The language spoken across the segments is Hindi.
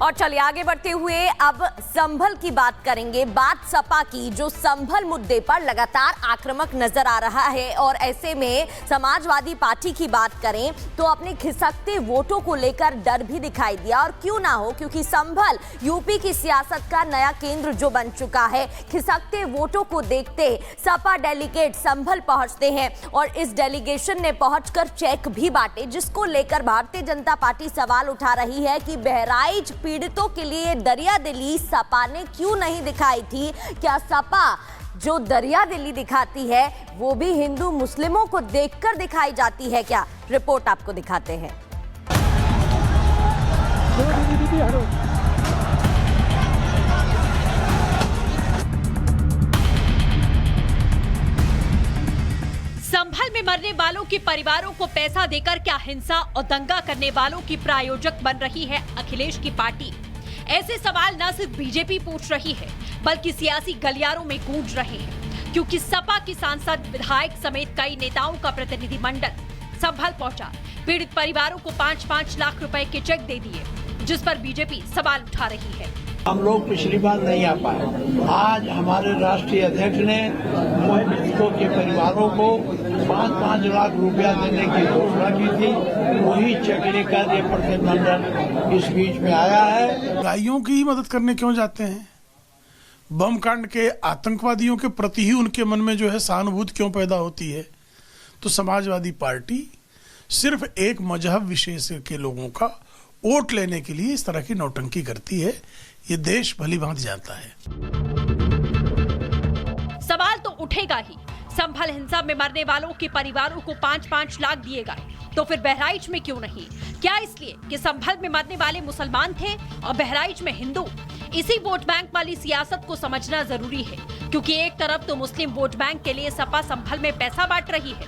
और चलिए आगे बढ़ते हुए अब संभल की बात करेंगे। बात सपा की, जो संभल मुद्दे पर लगातार आक्रामक नजर आ रहा है। और ऐसे में समाजवादी पार्टी की बात करें तो अपने खिसकते वोटों को लेकर डर भी दिखाई दिया। और क्यों ना हो, क्योंकि संभल यूपी की सियासत का नया केंद्र जो बन चुका है। खिसकते वोटों को देखते सपा डेलीगेट संभल पहुंचते हैं और इस डेलीगेशन ने पहुंचकर चेक भी बांटे, जिसको लेकर भारतीय जनता पार्टी सवाल उठा रही है कि बहराइच पीड़ितों के लिए दरियादिली सपा ने क्यों नहीं दिखाई थी। क्या सपा जो दरियादिली दिखाती है वो भी हिंदू मुस्लिमों को देखकर दिखाई जाती है क्या? रिपोर्ट आपको दिखाते हैं। संभल में मरने वालों के परिवारों को पैसा देकर क्या हिंसा और दंगा करने वालों की प्रायोजक बन रही है अखिलेश की पार्टी? ऐसे सवाल न सिर्फ बीजेपी पूछ रही है बल्कि सियासी गलियारों में गूंज रहे हैं, क्योंकि सपा की सांसद, विधायक समेत कई नेताओं का प्रतिनिधिमंडल संभल पहुंचा। पीड़ित परिवारों को 5-5 लाख रुपए के चेक दे दिए, जिस पर बीजेपी सवाल उठा रही है। हम लोग पिछली बार नहीं आ पाए। आज हमारे राष्ट्रीय अध्यक्ष ने पीड़ितों के परिवारों को 5-5 लाख रुपया देने की घोषणा की थी। वही चेक लेकर ये प्रतिनिधिमंडल इस बीच में आया है। गायों की ही मदद करने क्यों जाते हैं? बम कांड के आतंकवादियों के प्रति ही उनके मन में जो है सहानुभूति क्यों पैदा होती है? तो समाजवादी पार्टी सिर्फ एक मजहब विशेष के लोगों का वोट लेने के लिए इस तरह की नौटंकी करती है। ये देश भली भांति जानता है। सवाल तो उठेगा ही, संभल हिंसा में मरने वालों के परिवारों को 5-5 लाख दिए गए, तो फिर बहराइच में क्यों नहीं? क्या इसलिए कि संभल में मरने वाले मुसलमान थे और बहराइच में हिंदू? इसी वोट बैंक वाली सियासत को समझना जरूरी है, क्योंकि एक तरफ तो मुस्लिम वोट बैंक के लिए सपा संभल में पैसा बांट रही है,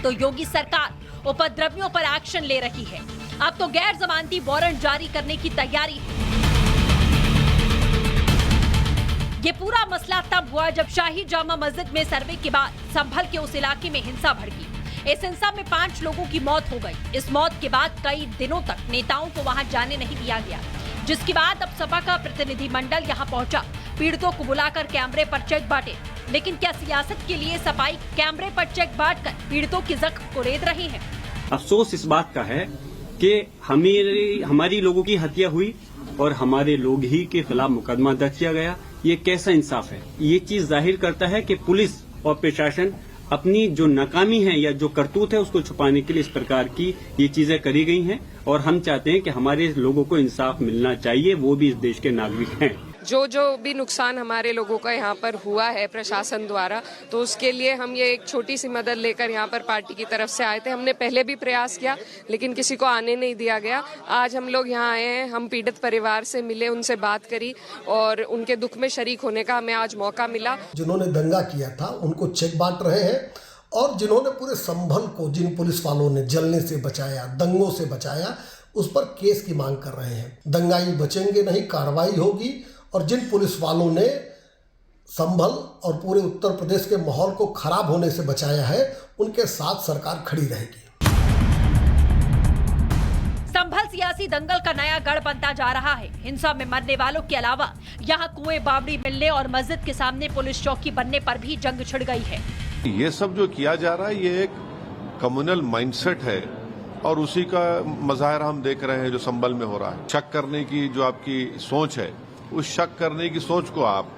तो योगी सरकार उपद्रवियों पर एक्शन ले रही है। अब तो गैर जमानती वारंट जारी करने की तैयारी है। ये पूरा मसला तब हुआ जब शाही जामा मस्जिद में सर्वे के बाद संभल के उस इलाके में हिंसा भड़की। इस हिंसा में 5 लोगों की मौत हो गई। इस मौत के बाद कई दिनों तक नेताओं को वहां जाने नहीं दिया गया, जिसके बाद अब सपा का प्रतिनिधिमंडल यहां पहुंचा, पीड़ितों को बुलाकर कैमरे पर चेक बांटे। लेकिन क्या सियासत के लिए सपाई कैमरे पर चेक बांटकर पीड़ितों के जख्म को रेत रही है? अफसोस इस बात का है कि हमारी लोगों की हत्या हुई और हमारे लोग ही के खिलाफ मुकदमा दर्ज किया गया। ये कैसा इंसाफ है? ये चीज जाहिर करता है कि पुलिस और प्रशासन अपनी जो नाकामी है या जो करतूत है उसको छुपाने के लिए इस प्रकार की ये चीजें करी गई हैं। और हम चाहते हैं कि हमारे लोगों को इंसाफ मिलना चाहिए, वो भी इस देश के नागरिक हैं। जो भी नुकसान हमारे लोगों का यहाँ पर हुआ है प्रशासन द्वारा, तो उसके लिए हम ये एक छोटी सी मदद लेकर यहाँ पर पार्टी की तरफ से आए थे। हमने पहले भी प्रयास किया लेकिन किसी को आने नहीं दिया गया। आज हम लोग यहाँ आए हैं, हम पीड़ित परिवार से मिले, उनसे बात करी और उनके दुख में शरीक होने का हमें आज मौका मिला। जिन्होंने दंगा किया था उनको चेक बांट रहे हैं और जिन्होंने पूरे संभल को, जिन पुलिस वालों ने जलने से बचाया, दंगों से बचाया, उस पर केस की मांग कर रहे हैं। दंगाई बचेंगे नहीं, कार्रवाई होगी। और जिन पुलिस वालों ने संभल और पूरे उत्तर प्रदेश के माहौल को खराब होने से बचाया है, उनके साथ सरकार खड़ी रहेगी। संभल सियासी दंगल का नया गढ़ बनता जा रहा है। हिंसा में मरने वालों के अलावा यहाँ कुएं बावड़ी मिलने और मस्जिद के सामने पुलिस चौकी बनने पर भी जंग छिड़ गई है। ये सब जो किया जा रहा है ये एक कम्युनल माइंडसेट है और उसी का मजाहिरा हम देख रहे हैं जो संभल में हो रहा है। शक करने की जो आपकी सोच है, उस शक करने की सोच को आप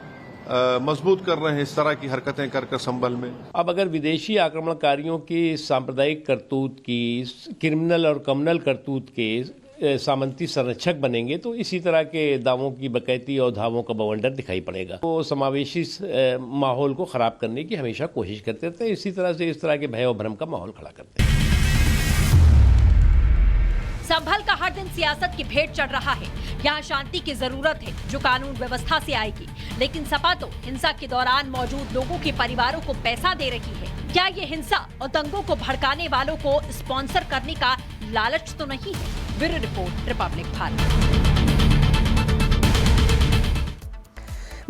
मजबूत कर रहे हैं इस तरह की हरकतें कर संभल में। अब अगर विदेशी आक्रमणकारियों की सांप्रदायिक करतूत की, क्रिमिनल और कम्युनल करतूत के सामंती संरक्षक बनेंगे तो इसी तरह के दावों की बकैती और धावों का बवंडर दिखाई पड़ेगा। तो समावेशी माहौल को खराब करने की हमेशा कोशिश करते रहते हैं। इसी तरह से इस तरह के भय और भ्रम का माहौल खड़ा करते हैं। संभल का हर दिन सियासत की भेंट चढ़ रहा है। यहाँ शांति की जरूरत है जो कानून व्यवस्था से आएगी, लेकिन सपा तो हिंसा के दौरान मौजूद लोगों के परिवारों को पैसा दे रही है। क्या ये हिंसा और दंगों को भड़काने वालों को स्पॉन्सर करने का लालच तो नहीं है? Bureau report, Republic Bharat.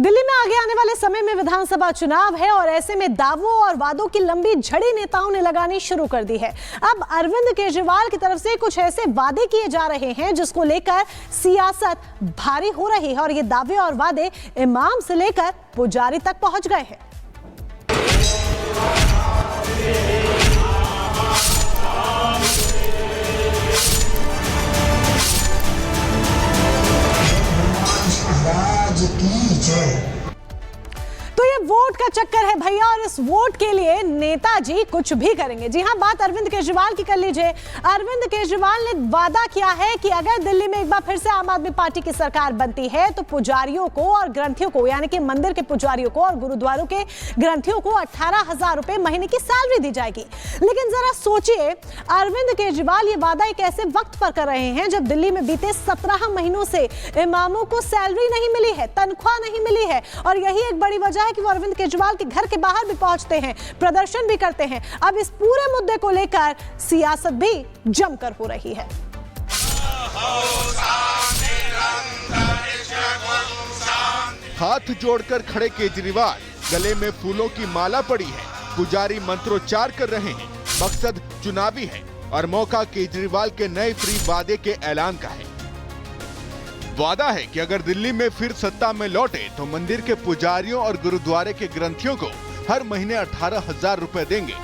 Delhi में आगे आने वाले समय में विधानसभा चुनाव है और ऐसे में दावों और वादों की लंबी झड़ी नेताओं ने लगानी शुरू कर दी है। अब अरविंद केजरीवाल की तरफ से कुछ ऐसे वादे किए जा रहे हैं जिसको लेकर सियासत भारी हो रही है और ये दावे और वादे इमाम से लेकर पुजारी तक पहुंच गए हैं। तो ये वोट का चक्कर है भैया और इस वोट के लिए नेताजी कुछ भी करेंगे। जी हां, बात अरविंद केजरीवाल की कर लीजिए। अरविंद केजरीवाल ने वादा किया है कि अगर दिल्ली में एक बार फिर से आम आदमी पार्टी की सरकार बनती है तो पुजारियों को और ग्रंथियों को, यानी कि मंदिर के पुजारियों को और गुरुद्वारों के ग्रंथियों को 18,000 रुपए महीने की सैलरी दी जाएगी। लेकिन जरा सोचिए, अरविंद केजरीवाल ये वादा एक ऐसे वक्त पर कर रहे हैं जब दिल्ली में बीते 17 महीनों से इमामों को सैलरी नहीं मिली है, तनख्वाह नहीं मिली है और यही एक बड़ी वजह है कि वो अरविंद केजरीवाल के घर के बाहर भी पहुंचते हैं, प्रदर्शन भी करते हैं। अब इस पूरे मुद्दे को लेकर सियासत भी जमकर हो रही है। हाथ जोड़कर खड़े केजरीवाल, गले में फूलों की माला पड़ी है, पुजारी मंत्रोच्चार कर रहे हैं। मकसद चुनावी है और मौका केजरीवाल के नए फ्री वादे के ऐलान का है। वादा है कि अगर दिल्ली में फिर सत्ता में लौटे तो मंदिर के पुजारियों और गुरुद्वारे के ग्रंथियों को हर महीने 18,000 रुपए देंगे।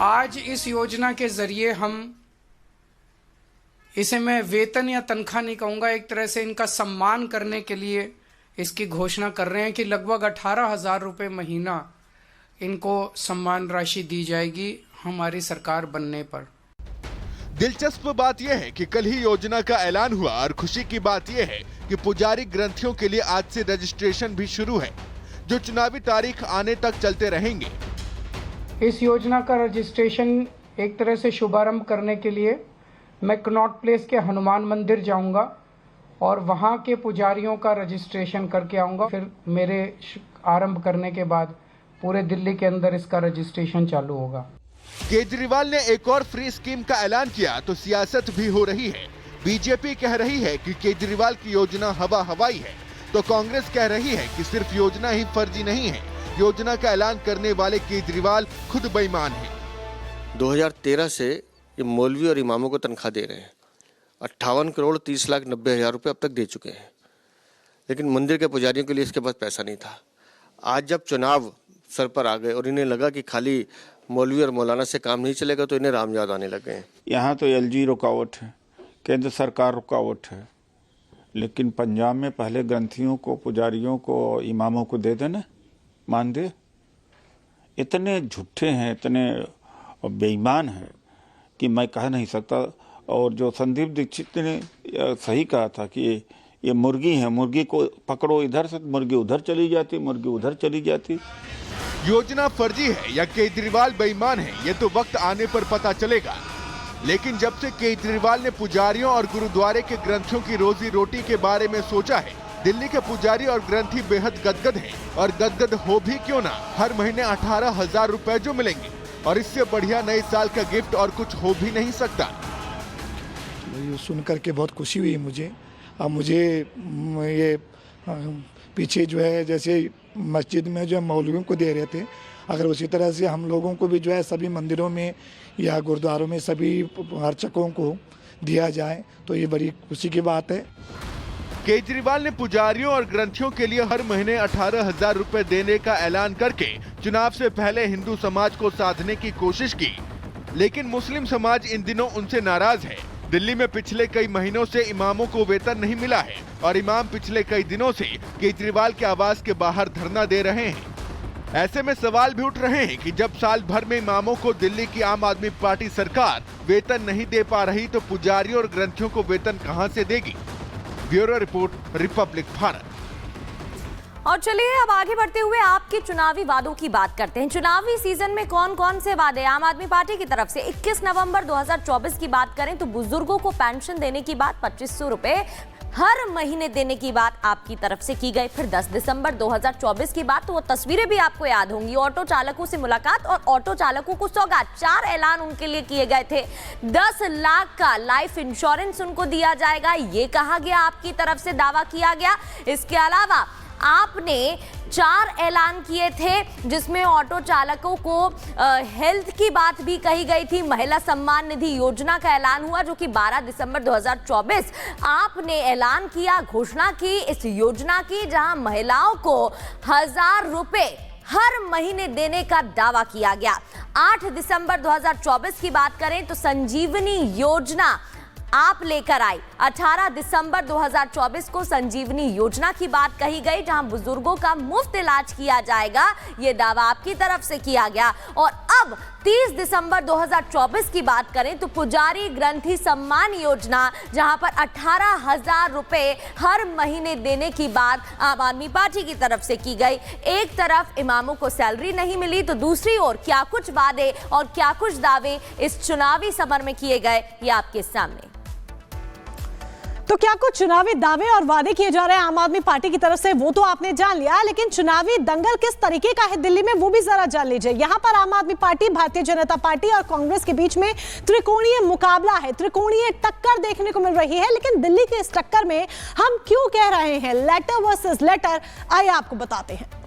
आज इस योजना के जरिए हम इसे मैं वेतन या तनख्वाह नहीं कहूंगा, एक तरह से इनका सम्मान करने के लिए इसकी घोषणा कर रहे हैं कि लगभग 18,000 रुपए महीना इनको सम्मान राशि दी जाएगी हमारी सरकार बनने पर। दिलचस्प बात यह है कि कल ही योजना का ऐलान हुआ और खुशी की बात यह है कि पुजारी ग्रंथियों के लिए आज से रजिस्ट्रेशन भी शुरू है, जो चुनावी तारीख आने तक चलते रहेंगे। इस योजना का रजिस्ट्रेशन एक तरह से शुभारंभ करने के लिए मैं कनॉट प्लेस के हनुमान मंदिर जाऊंगा और वहां के पुजारियों का रजिस्ट्रेशन करके आऊंगा। फिर मेरे आरंभ करने के बाद पूरे दिल्ली के अंदर इसका रजिस्ट्रेशन चालू होगा। केजरीवाल ने एक और फ्री स्कीम का ऐलान किया तो सियासत भी हो रही है। बीजेपी कह रही है कि केजरीवाल की योजना हवा हवाई है, तो कांग्रेस कह रही है कि सिर्फ योजना ही फर्जी नहीं है, योजना का ऐलान करने वाले केजरीवाल खुद बेईमान हैं। 2013 से ये मौलवी और इमामों को तनख्वाह दे रहे हैं। 58,30,90,000 रुपए अब तक दे चुके हैं, लेकिन मंदिर के पुजारियों के लिए इसके पास पैसा नहीं था। आज जब चुनाव सर पर आ गए और इन्हें लगा कि खाली मौलवी और मौलाना से काम नहीं चलेगा तो इन्हें राम याद आने लगे हैं। यहाँ तो एलजी रुकावट है, केंद्र सरकार रुकावट है, लेकिन पंजाब में पहले ग्रंथियों को, पुजारियों को, इमामों को दे देना, मान दे। इतने झूठे हैं, इतने बेईमान हैं कि मैं कह नहीं सकता। और जो संदीप दीक्षित ने सही कहा था कि ये मुर्गी है, मुर्गी को पकड़ो इधर से, मुर्गी उधर चली जाती, मुर्गी उधर चली जाती। योजना फर्जी है या केजरीवाल बेईमान है, ये तो वक्त आने पर पता चलेगा। लेकिन जब से केजरीवाल ने पुजारियों और गुरुद्वारे के ग्रंथियों की रोजी रोटी के बारे में सोचा है, दिल्ली के पुजारी और ग्रंथी बेहद गदगद हैं। और गदगद हो भी क्यों ना, हर महीने 18,000 रुपए जो मिलेंगे और इससे बढ़िया नए साल का गिफ्ट और कुछ हो भी नहीं सकता। ये सुन करके बहुत खुशी हुई मुझे। अब मुझे ये पीछे जो है जैसे मस्जिद में जो मौलवियों को दे रहे थे, अगर उसी तरह से हम लोगों को भी जो है सभी मंदिरों में या गुरुद्वारों में सभी अर्चकों को दिया जाए तो ये बड़ी खुशी की बात है। केजरीवाल ने पुजारियों और ग्रंथियों के लिए हर महीने 18,000 रुपए देने का ऐलान करके चुनाव से पहले हिंदू समाज को साधने की कोशिश की, लेकिन मुस्लिम समाज इन दिनों उनसे नाराज है। दिल्ली में पिछले कई महीनों से इमामों को वेतन नहीं मिला है और इमाम पिछले कई दिनों से केजरीवाल के आवास के बाहर धरना दे रहे हैं। ऐसे में सवाल भी उठ रहे हैं कि जब साल भर में इमामों को दिल्ली की आम आदमी पार्टी सरकार वेतन नहीं दे पा रही तो पुजारियों और ग्रंथियों को वेतन कहां से देगी। Bureau report, Republic Bharat. और चलिए अब आगे बढ़ते हुए आपके चुनावी वादों की बात करते हैं। चुनावी सीजन में कौन कौन से वादे आम आदमी पार्टी की तरफ से। 21 नवंबर 2024 की बात करें तो बुजुर्गों को पेंशन देने की बात, 2500 रुपए हर महीने देने की बात आपकी तरफ से की गई। फिर 10 दिसंबर 2024 की बात, तो वो तस्वीरें भी आपको याद होंगी। ऑटो चालकों से मुलाकात और ऑटो चालकों को सौगात, 4 ऐलान उनके लिए किए गए थे। 10 लाख का लाइफ इंश्योरेंस उनको दिया जाएगा, ये कहा गया, आपकी तरफ से दावा किया गया। इसके अलावा आपने 4 ऐलान किए थे जिसमें ऑटो चालकों को हेल्थ की बात भी कही गई थी। महिला सम्मान निधि योजना का ऐलान हुआ जो कि 12 दिसंबर 2024 आपने ऐलान किया, घोषणा की इस योजना की, जहां महिलाओं को 1000 रुपए हर महीने देने का दावा किया गया। 8 दिसंबर 2024 की बात करें तो संजीवनी योजना आप लेकर आई। 18 दिसंबर 2024 को संजीवनी योजना की बात कही गई, जहां बुजुर्गों का मुफ्त इलाज किया जाएगा, यह दावा आपकी तरफ से किया गया। और अब 30 दिसंबर 2024 की बात करें तो पुजारी ग्रंथी सम्मान योजना, जहां पर 18,000 रुपए हर महीने देने की बात आम आदमी पार्टी की तरफ से की गई। एक तरफ इमामों को सैलरी नहीं मिली तो दूसरी ओर क्या कुछ वादे और क्या कुछ दावे इस चुनावी समर में किए गए, ये आपके सामने। तो क्या कुछ चुनावी दावे और वादे किए जा रहे हैं आम आदमी पार्टी की तरफ से, वो तो आपने जान लिया, लेकिन चुनावी दंगल किस तरीके का है दिल्ली में वो भी जरा जान लीजिए। यहां पर आम आदमी पार्टी, भारतीय जनता पार्टी और कांग्रेस के बीच में त्रिकोणीय मुकाबला है, त्रिकोणीय टक्कर देखने को मिल रही है। लेकिन दिल्ली के इस टक्कर में हम क्यों कह रहे हैं लेटर वर्सेस लेटर, आइए आपको बताते हैं।